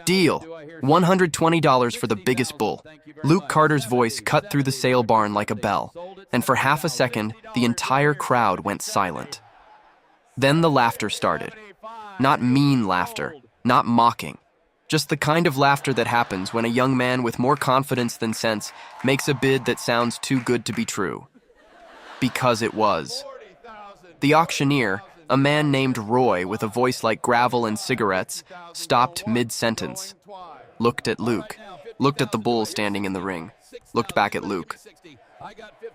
Deal. $120 for the biggest bull. Luke Carter's voice cut through the sale barn like a bell, and for half a second, the entire crowd went silent. Then the laughter started. Not mean laughter, not mocking. Just the kind of laughter that happens when a young man with more confidence than sense makes a bid that sounds too good to be true. Because it was. The auctioneer, a man named Roy with a voice like gravel and cigarettes, stopped mid-sentence, looked at Luke, looked at the bull standing in the ring, looked back at Luke.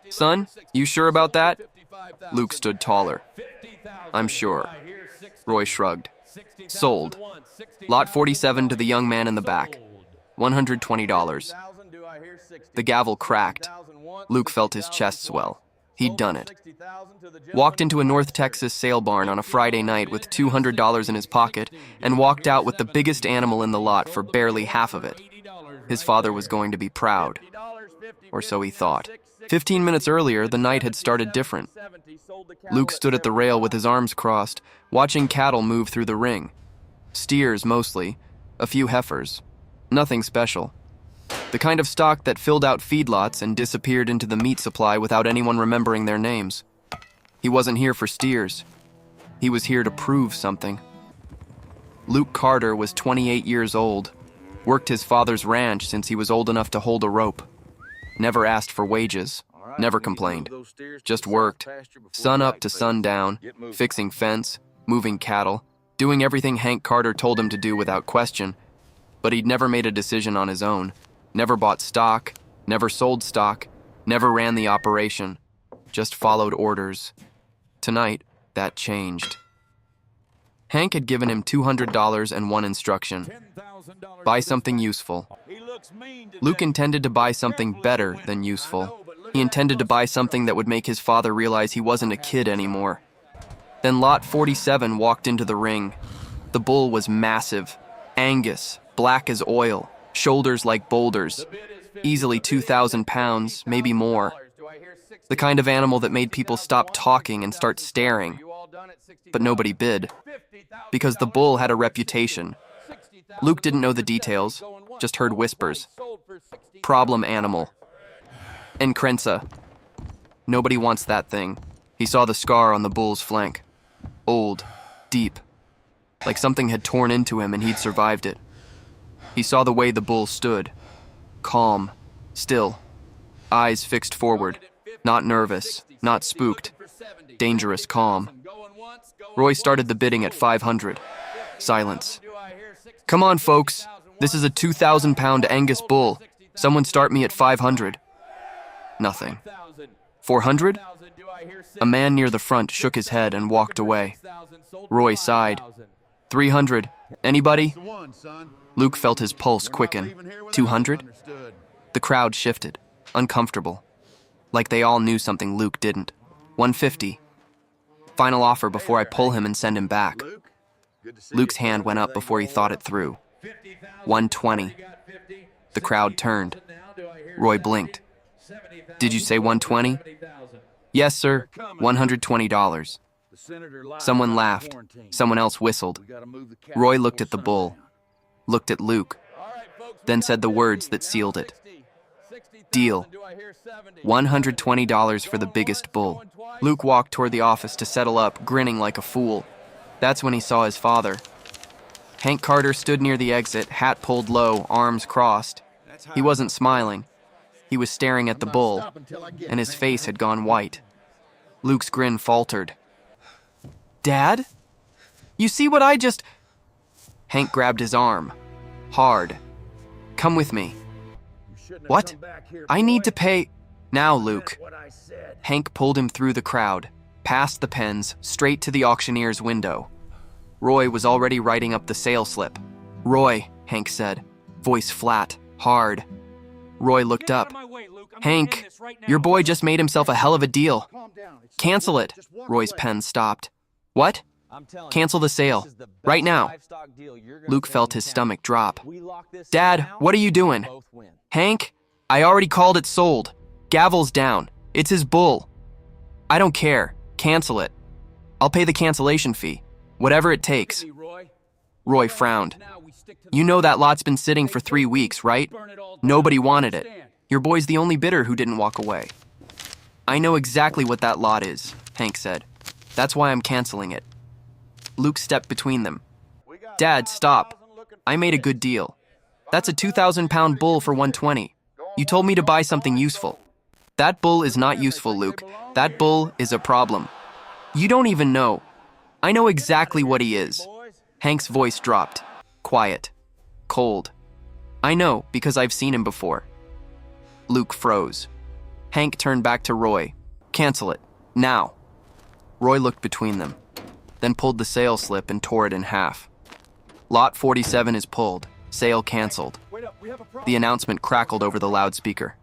"Son, you sure about that?" Luke stood taller. "I'm sure." Roy shrugged. "Sold. Lot 47 to the young man in the back. $120. The gavel cracked. Luke felt his chest swell. He'd done it. Walked into a North Texas sale barn on a Friday night with $200 in his pocket and walked out with the biggest animal in the lot for barely half of it. His father was going to be proud. Or so he thought. 15 minutes earlier, the night had started different. Luke stood at the rail with his arms crossed, watching cattle move through the ring. Steers, mostly. A few heifers. Nothing special. The kind of stock that filled out feedlots and disappeared into the meat supply without anyone remembering their names. He wasn't here for steers. He was here to prove something. Luke Carter was 28 years old, worked his father's ranch since he was old enough to hold a rope. Never asked for wages, never complained. Just worked, sun up to sundown, fixing fence, moving cattle, doing everything Hank Carter told him to do without question. But he'd never made a decision on his own. Never bought stock, never sold stock, never ran the operation, just followed orders. Tonight, that changed. Hank had given him $200 and one instruction. Buy something useful. Luke intended to buy something better than useful. He intended to buy something that would make his father realize he wasn't a kid anymore. Then Lot 47 walked into the ring. The bull was massive, Angus, black as oil, shoulders like boulders, easily 2,000 pounds, maybe more. The kind of animal that made people stop talking and start staring. But nobody bid, because the bull had a reputation. Luke didn't know the details, just heard whispers. Problem animal. Encrensa. Nobody wants that thing. He saw the scar on the bull's flank. Old, deep, like something had torn into him and he'd survived it. He saw the way the bull stood. Calm, still, eyes fixed forward, not nervous, not spooked, dangerous calm. Roy started the bidding at 500. Silence. "Come on, folks. This is a 2,000-pound Angus bull. Someone start me at 500. Nothing. 400? A man near the front shook his head and walked away. Roy sighed. 300. Anybody? Luke felt his pulse quicken. 200? The crowd shifted, uncomfortable, like they all knew something Luke didn't. 150. Final offer before I pull him and send him back. Luke's hand went up before he thought it through. 120. The crowd turned. Roy blinked. "Did you say 120? "Yes, sir. $120. Someone laughed. Someone else whistled. Roy looked at the bull, looked at Luke, then said the words that sealed it. Deal. $120 for the biggest bull. Luke walked toward the office to settle up, grinning like a fool. That's when he saw his father. Hank Carter stood near the exit, hat pulled low, arms crossed. He wasn't smiling. He was staring at the bull, and his face had gone white. Luke's grin faltered. "Dad? You see what I just..." Hank grabbed his arm. Hard. "Come with me." "What? I need to pay..." "Now, Luke." Hank pulled him through the crowd, past the pens, straight to the auctioneer's window. Roy was already writing up the sale slip. "Roy," Hank said, voice flat, hard. Roy looked up. "Hank, your boy just made himself a hell of a deal. Cancel it." Roy's pen stopped. "What?" "Cancel the sale. Right now." Luke felt his stomach drop. "Dad, what are you doing?" "Hank, I already called it sold. Gavel's down. It's his bull." "I don't care. Cancel it. I'll pay the cancellation fee. Whatever it takes." Roy frowned. You know that lot's been sitting for 3 weeks, right? Nobody wanted it. Your boy's the only bidder who didn't walk away. I know exactly what that lot is, Hank said. That's why I'm canceling it. Luke stepped between them. Dad, stop. I made a good deal. That's a 2,000-pound bull for 120. You told me to buy something useful. That bull is not useful, Luke. That bull is a problem. You don't even know. I know exactly what he is. Hank's voice dropped. Quiet. Cold. I know, because I've seen him before. Luke froze. Hank turned back to Roy. Cancel it. Now. Roy looked between them, then pulled the sale slip and tore it in half. Lot 47 is pulled. Sale canceled. The announcement crackled over the loudspeaker.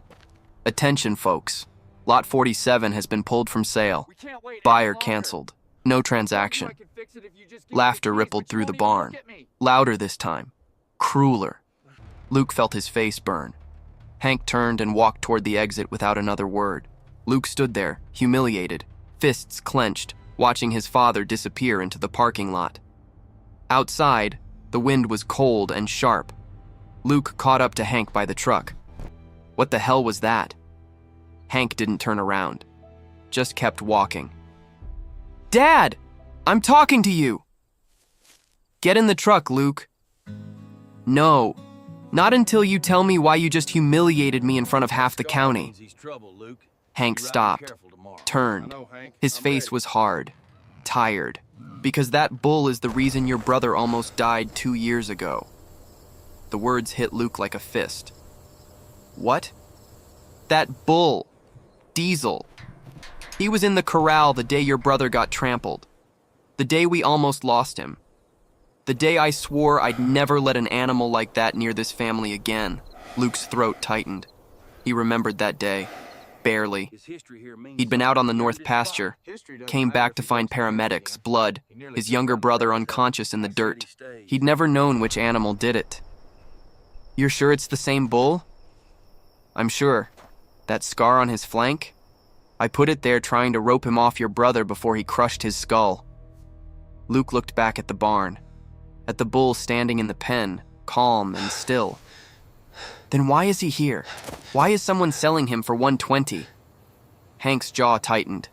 Attention, folks. Lot 47 has been pulled from sale. Buyer canceled. No transaction. Laughter rippled through the barn. Louder this time. Crueler. Luke felt his face burn. Hank turned and walked toward the exit without another word. Luke stood there, humiliated, fists clenched, watching his father disappear into the parking lot. Outside, the wind was cold and sharp. Luke caught up to Hank by the truck. What the hell was that? Hank didn't turn around, just kept walking. Dad! I'm talking to you! Get in the truck, Luke. No, not until you tell me why you just humiliated me in front of half the county. Hank stopped, turned. His face was hard, tired, because that bull is the reason your brother almost died 2 years ago. The words hit Luke like a fist. What? That bull. Diesel. He was in the corral the day your brother got trampled. The day we almost lost him. The day I swore I'd never let an animal like that near this family again. Luke's throat tightened. He remembered that day. Barely. He'd been out on the north pasture, came back to find paramedics, blood, his younger brother unconscious in the dirt. He'd never known which animal did it. You're sure it's the same bull? I'm sure. That scar on his flank? I put it there trying to rope him off your brother before he crushed his skull. Luke looked back at the barn, at the bull standing in the pen, calm and still. Then why is he here? Why is someone selling him for 120? Hank's jaw tightened.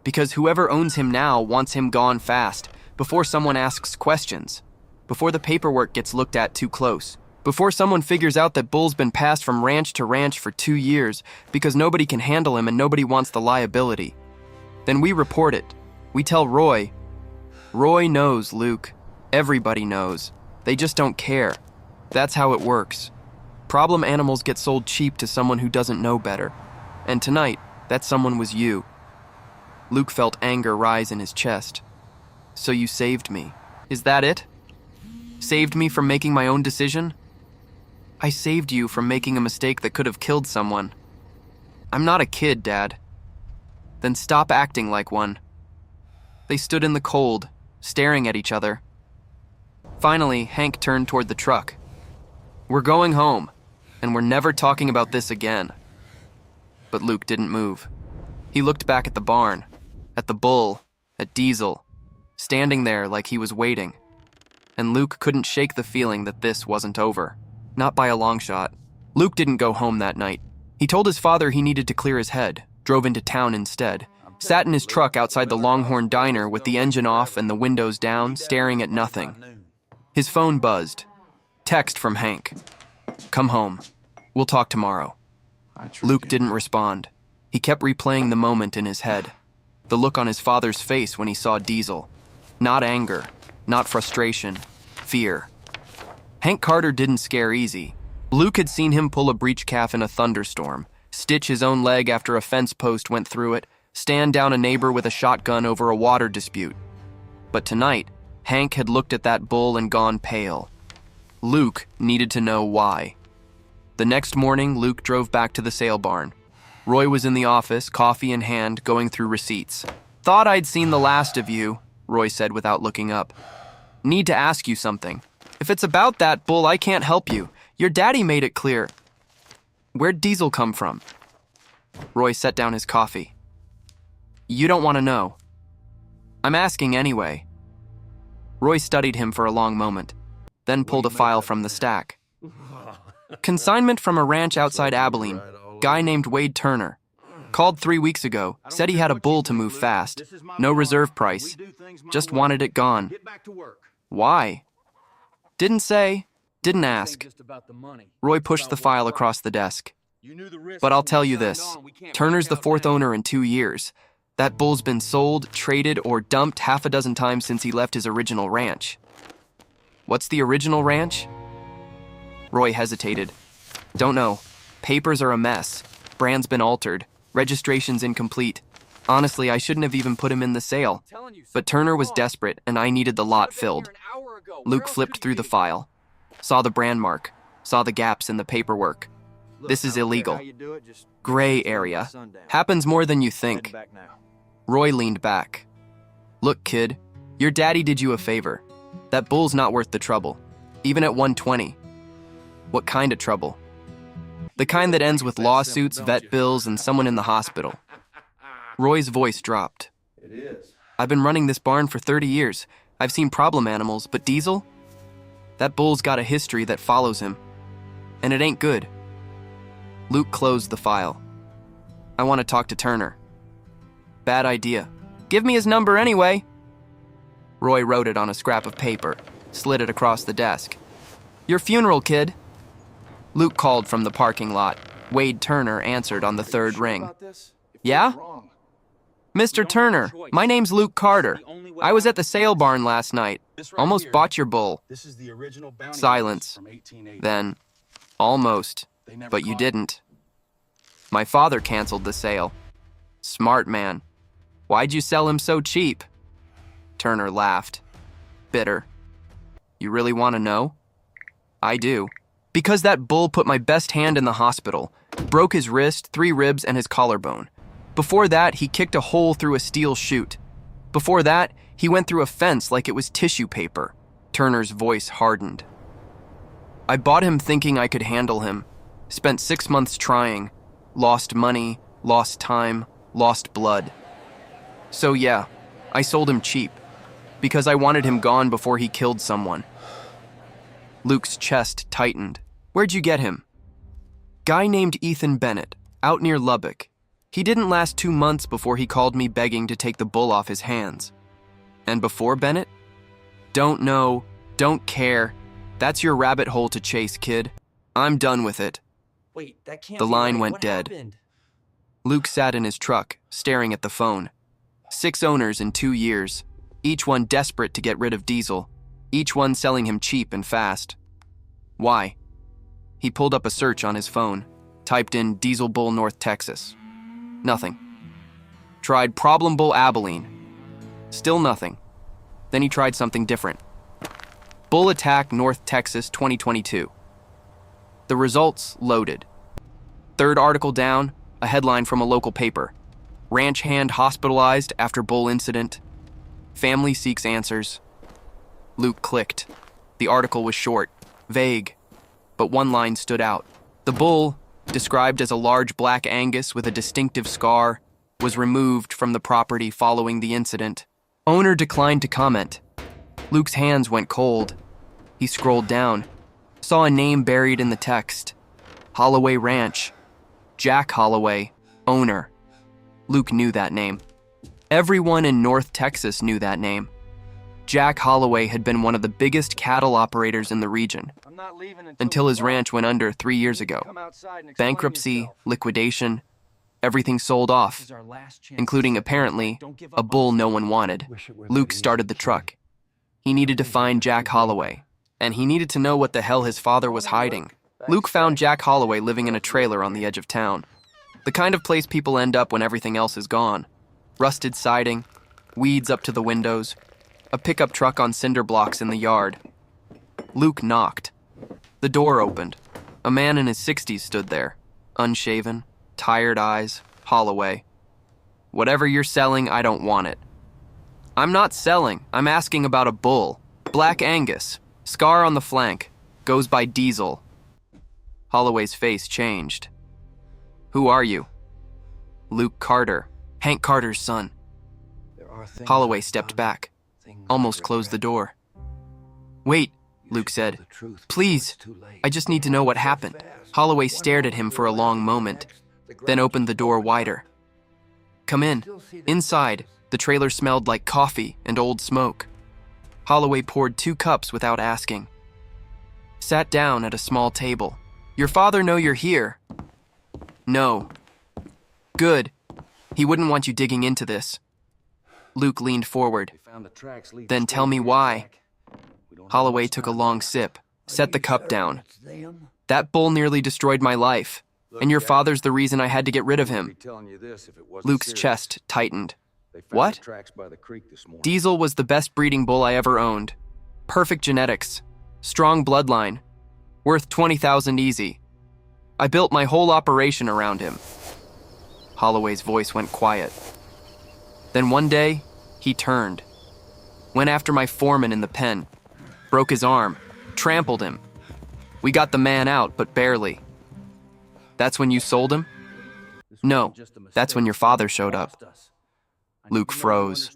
Because whoever owns him now wants him gone fast, before someone asks questions, before the paperwork gets looked at too close, before someone figures out that Bull's been passed from ranch to ranch for 2 years because nobody can handle him and nobody wants the liability. Then we report it. We tell Roy. Roy knows, Luke. Everybody knows. They just don't care. That's how it works. Problem animals get sold cheap to someone who doesn't know better. And tonight, that someone was you. Luke felt anger rise in his chest. So you saved me. Is that it? Saved me from making my own decision? I saved you from making a mistake that could have killed someone. I'm not a kid, Dad. Then stop acting like one. They stood in the cold, staring at each other. Finally, Hank turned toward the truck. We're going home, and we're never talking about this again. But Luke didn't move. He looked back at the barn, at the bull, at Diesel, standing there like he was waiting. And Luke couldn't shake the feeling that this wasn't over. Not by a long shot. Luke didn't go home that night. He told his father he needed to clear his head, drove into town instead, sat in his truck outside the Longhorn Diner with the engine off and the windows down, staring at nothing. His phone buzzed. Text from Hank. Come home. We'll talk tomorrow. Luke didn't respond. He kept replaying the moment in his head. The look on his father's face when he saw Diesel. Not anger, not frustration, fear. Hank Carter didn't scare easy. Luke had seen him pull a breech calf in a thunderstorm, stitch his own leg after a fence post went through it, stand down a neighbor with a shotgun over a water dispute. But tonight, Hank had looked at that bull and gone pale. Luke needed to know why. The next morning, Luke drove back to the sale barn. Roy was in the office, coffee in hand, going through receipts. Thought I'd seen the last of you, Roy said without looking up. Need to ask you something. If it's about that bull, I can't help you. Your daddy made it clear. Where'd Diesel come from? Roy set down his coffee. You don't want to know. I'm asking anyway. Roy studied him for a long moment. then pulled a file from the stack. Consignment from a ranch outside Abilene. Guy named Wade Turner. Called 3 weeks ago, said he had a bull to move fast. No reserve price. Just wanted it gone. Why? Didn't say, didn't ask. Roy pushed the file across the desk. But I'll tell you this, Turner's the 4th owner in 2 years. That bull's been sold, traded, or dumped half a dozen times since he left his original ranch. What's the original ranch? Roy hesitated. Don't know. Papers are a mess. Brand's been altered. Registration's incomplete. Honestly, I shouldn't have even put him in the sale. But Turner was desperate, and I needed the lot filled. Luke flipped through the file. Saw the brand mark. Saw the gaps in the paperwork. This is illegal. Gray area. Happens more than you think. Roy leaned back. Look, kid, your daddy did you a favor. That bull's not worth the trouble, even at 120. What kind of trouble? The kind that ends with lawsuits, vet bills, and someone in the hospital. Roy's voice dropped. I've been running this barn for 30 years. I've seen problem animals, but Diesel? That bull's got a history that follows him. And it ain't good. Luke closed the file. I want to talk to Turner. Bad idea. Give me his number anyway. Roy wrote it on a scrap of paper, slid it across the desk. Your funeral, kid. Luke called from the parking lot. Wade Turner answered on the 3rd ring. Yeah? Mr. Turner, my name's Luke Carter. I was at the sale barn last night. Almost bought your bull. Silence. Then, almost, but you didn't. My father canceled the sale. Smart man. Why'd you sell him so cheap? Turner laughed. Bitter. You really want to know? I do. Because that bull put my best hand in the hospital, broke his wrist, 3 ribs, and his collarbone. Before that, he kicked a hole through a steel chute. Before that, he went through a fence like it was tissue paper. Turner's voice hardened. I bought him thinking I could handle him. Spent 6 months trying. Lost money, lost time, lost blood. So yeah, I sold him cheap. Because I wanted him gone before he killed someone. Luke's chest tightened. Where'd you get him? Guy named Ethan Bennett, out near Lubbock. He didn't last 2 months before he called me begging to take the bull off his hands. And before Bennett? Don't know, don't care. That's your rabbit hole to chase, kid. I'm done with it. Wait, that can't The be line right. went What dead. happened? Luke sat in his truck, staring at the phone. 6 owners in 2 years, each one desperate to get rid of Diesel, each one selling him cheap and fast. Why? He pulled up a search on his phone, typed in Diesel Bull North Texas. Nothing. Tried Problem Bull Abilene. Still nothing. Then he tried something different. Bull Attack North Texas 2022. The results loaded. 3rd article down, a headline from a local paper. Ranch hand hospitalized after bull incident. Family seeks answers. Luke clicked. The article was short, vague, but one line stood out. The bull, described as a large black Angus with a distinctive scar, was removed from the property following the incident. Owner declined to comment. Luke's hands went cold. He scrolled down, saw a name buried in the text. Holloway Ranch. Jack Holloway, owner. Luke knew that name. Everyone in North Texas knew that name. Jack Holloway had been one of the biggest cattle operators in the region, until his ranch went under 3 years ago. Bankruptcy, liquidation, everything sold off, including, apparently, a bull no one wanted. Luke started the truck. He needed to find Jack Holloway, and he needed to know what the hell his father was hiding. Luke found Jack Holloway living in a trailer on the edge of town. The kind of place people end up when everything else is gone. Rusted siding, weeds up to the windows, a pickup truck on cinder blocks in the yard. Luke knocked. The door opened. A man in his 60s stood there, unshaven, tired eyes, Holloway. Whatever you're selling, I don't want it. I'm not selling. I'm asking about a bull. Black Angus. Scar on the flank. Goes by Diesel. Holloway's face changed. Who are you? Luke Carter. Hank Carter's son. Holloway stepped back, almost closed the door. Wait, Luke said. "Please, I just need to know what happened." Holloway stared at him for a long moment, then opened the door wider. "Come in." Inside, the trailer smelled like coffee and old smoke. Holloway poured 2 cups without asking. Sat down at a small table. "Your father know you're here?" "No." "Good. He wouldn't want you digging into this." Luke leaned forward. "Then tell me why." Holloway took a long sip, set the cup down. "That bull nearly destroyed my life, and your father's the reason I had to get rid of him." Luke's chest tightened. "What?" "Diesel was the best breeding bull I ever owned. Perfect genetics, strong bloodline, worth $20,000 easy. I built my whole operation around him." Holloway's voice went quiet. "Then one day, he turned. Went after my foreman in the pen. Broke his arm. Trampled him. We got the man out, but barely." "That's when you sold him?" "No, that's when your father showed up." Luke froze.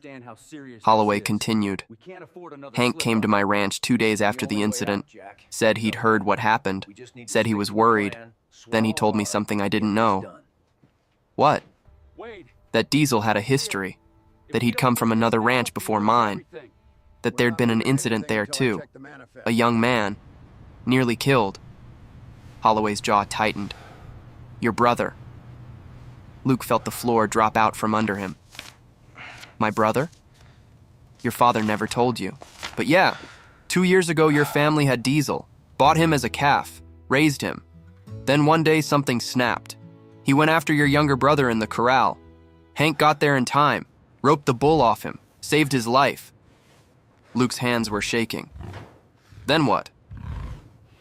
Holloway continued. "Hank came to my ranch 2 days after the incident, said he'd heard what happened, said he was worried. Then he told me something I didn't know." "What?" "That Diesel had a history, that he'd come from another ranch before mine, that there'd been an incident there too. A young man, nearly killed." Holloway's jaw tightened. "Your brother." Luke felt the floor drop out from under him. "My brother? Your father never told you. But yeah, 2 years ago your family had Diesel, bought him as a calf, raised him. Then one day something snapped. He went after your younger brother in the corral. Hank got there in time, roped the bull off him, saved his life." Luke's hands were shaking. "Then what?"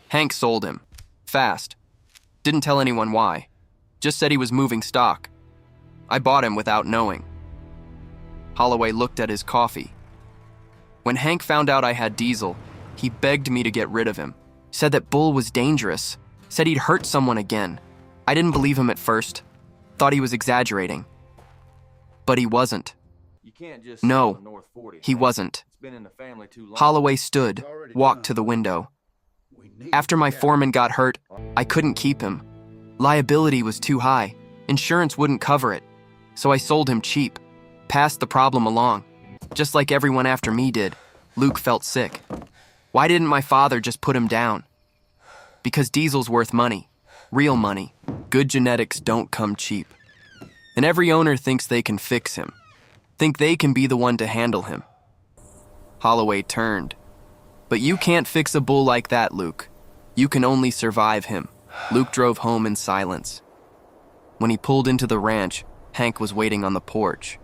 "Hank sold him. Fast. Didn't tell anyone why. Just said he was moving stock. I bought him without knowing." Holloway looked at his coffee. "When Hank found out I had Diesel, he begged me to get rid of him. Said that bull was dangerous. Said he'd hurt someone again. I didn't believe him at first. Thought he was exaggerating. But he wasn't. No, he wasn't." Holloway stood, walked to the window. "After my foreman got hurt, I couldn't keep him. Liability was too high. Insurance wouldn't cover it. So I sold him cheap. Passed the problem along. Just like everyone after me did." Luke felt sick. "Why didn't my father just put him down?" "Because Diesel's worth money. Real money. Good genetics don't come cheap. And every owner thinks they can fix him. Think they can be the one to handle him." Holloway turned. "But you can't fix a bull like that, Luke. You can only survive him." Luke drove home in silence. When he pulled into the ranch, Hank was waiting on the porch.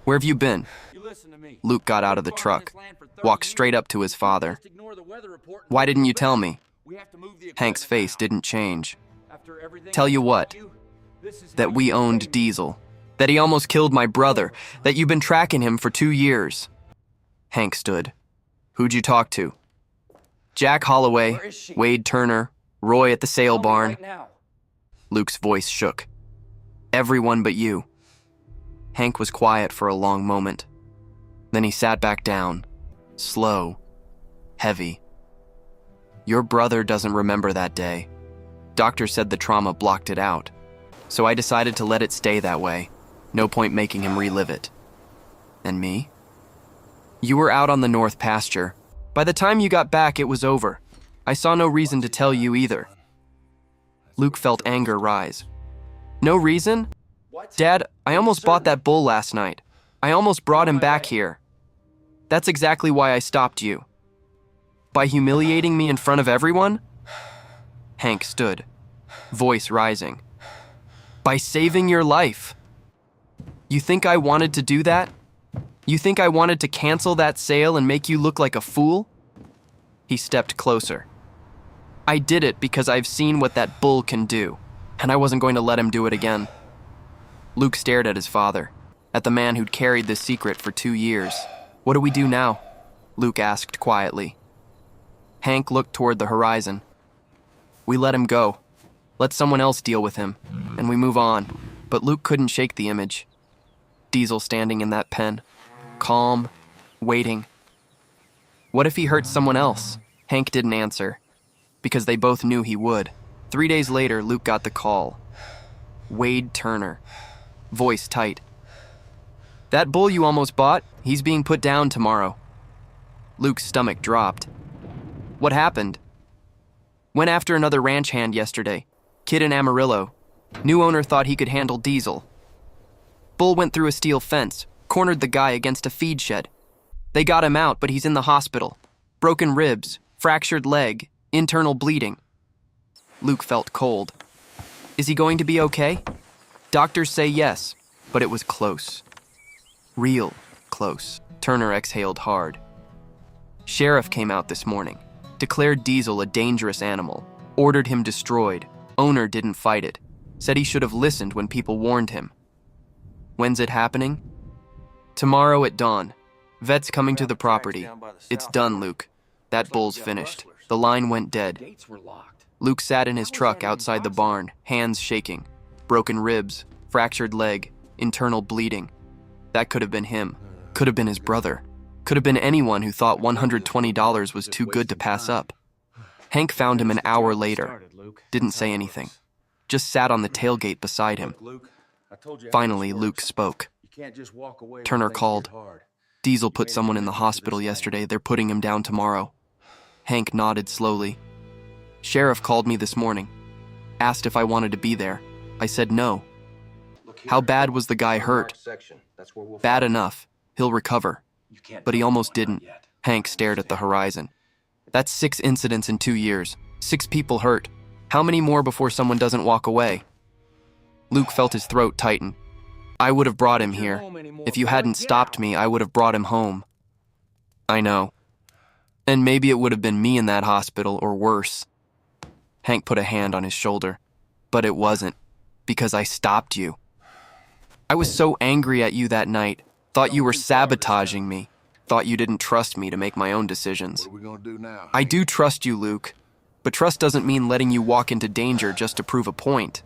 "Where have you been?" Luke got out of the truck, walked straight up to his father. "Why didn't you tell me?" Hank's face didn't change. "Tell you what? That we owned Diesel. That he almost killed my brother. That you've been tracking him for 2 years. Hank stood. "Who'd you talk to?" "Jack Holloway, Wade Turner, Roy at the sale barn." Luke's voice shook. "Everyone but you." Hank was quiet for a long moment. Then he sat back down, slow, heavy. "Your brother doesn't remember that day. Doctor said the trauma blocked it out. So I decided to let it stay that way. No point making him relive it." "And me?" "You were out on the north pasture. By the time you got back, it was over. I saw no reason to tell you either." Luke felt anger rise. "No reason? Dad, I almost bought that bull last night. I almost brought him back here. That's exactly why I stopped you. By humiliating me in front of everyone?" Hank stood, voice rising. "By saving your life. You think I wanted to do that? You think I wanted to cancel that sale and make you look like a fool?" He stepped closer. "I did it because I've seen what that bull can do, and I wasn't going to let him do it again." Luke stared at his father, at the man who'd carried this secret for 2 years. "What do we do now?" Luke asked quietly. Hank looked toward the horizon. "We let him go. Let someone else deal with him, and we move on." But Luke couldn't shake the image. Diesel standing in that pen, calm, waiting. What if he hurt someone else? Hank didn't answer, because they both knew he would. 3 days later, Luke got the call. Wade Turner. Voice tight. "That bull you almost bought, he's being put down tomorrow." Luke's stomach dropped. "What happened?" "Went after another ranch hand yesterday. Kid in Amarillo. New owner thought he could handle Diesel. Bull went through a steel fence, cornered the guy against a feed shed. They got him out, but he's in the hospital. Broken ribs, fractured leg, internal bleeding." Luke felt cold. "Is he going to be okay?" "Doctors say yes, but it was close. Real close." Turner exhaled hard. "Sheriff came out this morning, declared Diesel a dangerous animal, ordered him destroyed. Owner didn't fight it, said he should have listened when people warned him." "When's it happening?" "Tomorrow at dawn. Vet's coming to the property. It's done, Luke. That bull's finished. The line went dead." Luke sat in his truck outside the barn, hands shaking. Broken ribs, fractured leg, internal bleeding. That could have been him. Could have been his brother. Could have been anyone who thought $120 was too good to pass up. Hank found him an hour later. Didn't say anything. Just sat on the tailgate beside him. Finally, Luke spoke. Turner called. "Diesel put someone in the hospital yesterday. They're putting him down tomorrow." Hank nodded slowly. "Sheriff called me this morning. Asked if I wanted to be there. I said no." "How bad was the guy hurt?" "Bad enough. He'll recover." "But he almost didn't." Hank stared at the horizon. "That's 6 incidents in 2 years. 6 people hurt. How many more before someone doesn't walk away?" Luke felt his throat tighten. "I would have brought him here. If you hadn't stopped me, I would have brought him home." "I know. And maybe it would have been me in that hospital, or worse." Hank put a hand on his shoulder. "But it wasn't, because I stopped you. I was so angry at you that night. Thought you were sabotaging me. Thought you didn't trust me to make my own decisions." What are we gonna do now? "I do trust you, Luke. But trust doesn't mean letting you walk into danger just to prove a point."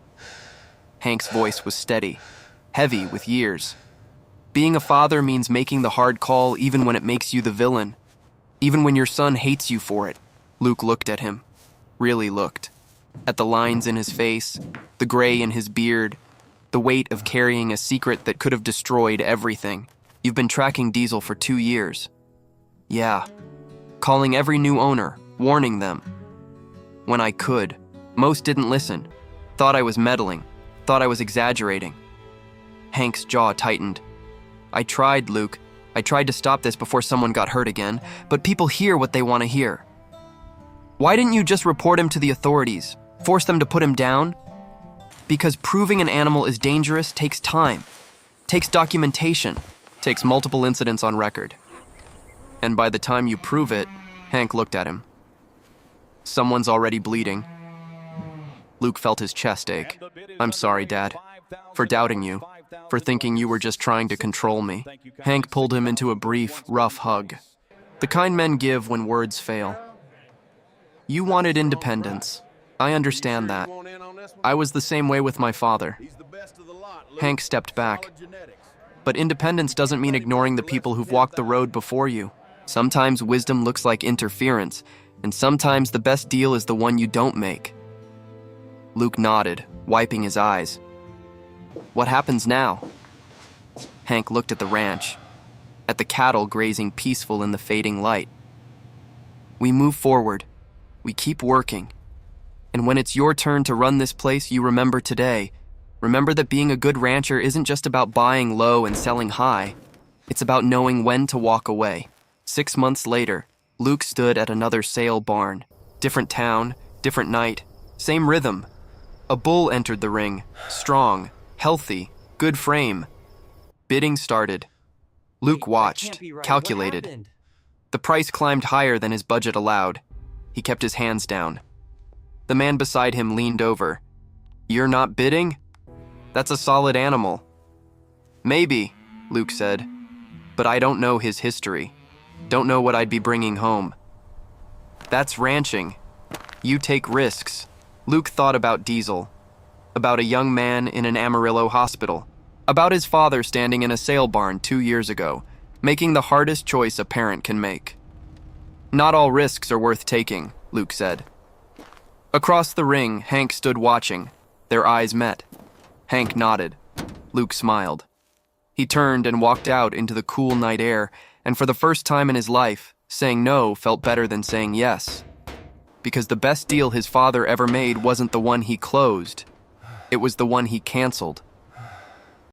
Hank's voice was steady, heavy with years. "Being a father means making the hard call even when it makes you the villain. Even when your son hates you for it." Luke looked at him. Really looked. At the lines in his face, the gray in his beard, the weight of carrying a secret that could have destroyed everything. "You've been tracking Diesel for 2 years. "Yeah. Calling every new owner, warning them. When I could. Most didn't listen. Thought I was meddling. Thought I was exaggerating." Hank's jaw tightened. "I tried, Luke. I tried to stop this before someone got hurt again, but people hear what they want to hear. Why didn't you just report him to the authorities? Force them to put him down? Because proving an animal is dangerous takes time. Takes documentation. Takes multiple incidents on record. And by the time you prove it," Hank looked at him. "Someone's already bleeding." Luke felt his chest ache. "I'm sorry, Dad, for doubting you, for thinking you were just trying to control me." Hank pulled him into a brief, rough hug. The kind men give when words fail. "You wanted independence. I understand that. I was the same way with my father." Hank stepped back. "But independence doesn't mean ignoring the people who've walked the road before you. Sometimes wisdom looks like interference, and sometimes the best deal is the one you don't make." Luke nodded, wiping his eyes. "What happens now?" Hank looked at the ranch, at the cattle grazing peaceful in the fading light. "We move forward. We keep working. And when it's your turn to run this place, you remember today. Remember that being a good rancher isn't just about buying low and selling high. It's about knowing when to walk away." 6 months later, Luke stood at another sale barn. Different town, different night, same rhythm. A bull entered the ring, strong, healthy, good frame. Bidding started. Luke watched, calculated. The price climbed higher than his budget allowed. He kept his hands down. The man beside him leaned over. "You're not bidding? That's a solid animal." "Maybe," Luke said, "but I don't know his history. Don't know what I'd be bringing home." "That's ranching. You take risks." Luke thought about Diesel, about a young man in an Amarillo hospital, about his father standing in a sale barn 2 years ago, making the hardest choice a parent can make. Not all risks are worth taking, Luke said. Across the ring, Hank stood watching. Their eyes met. Hank nodded. Luke smiled. He turned and walked out into the cool night air, and for the first time in his life, saying no felt better than saying yes. Because the best deal his father ever made wasn't the one he closed. It was the one he canceled.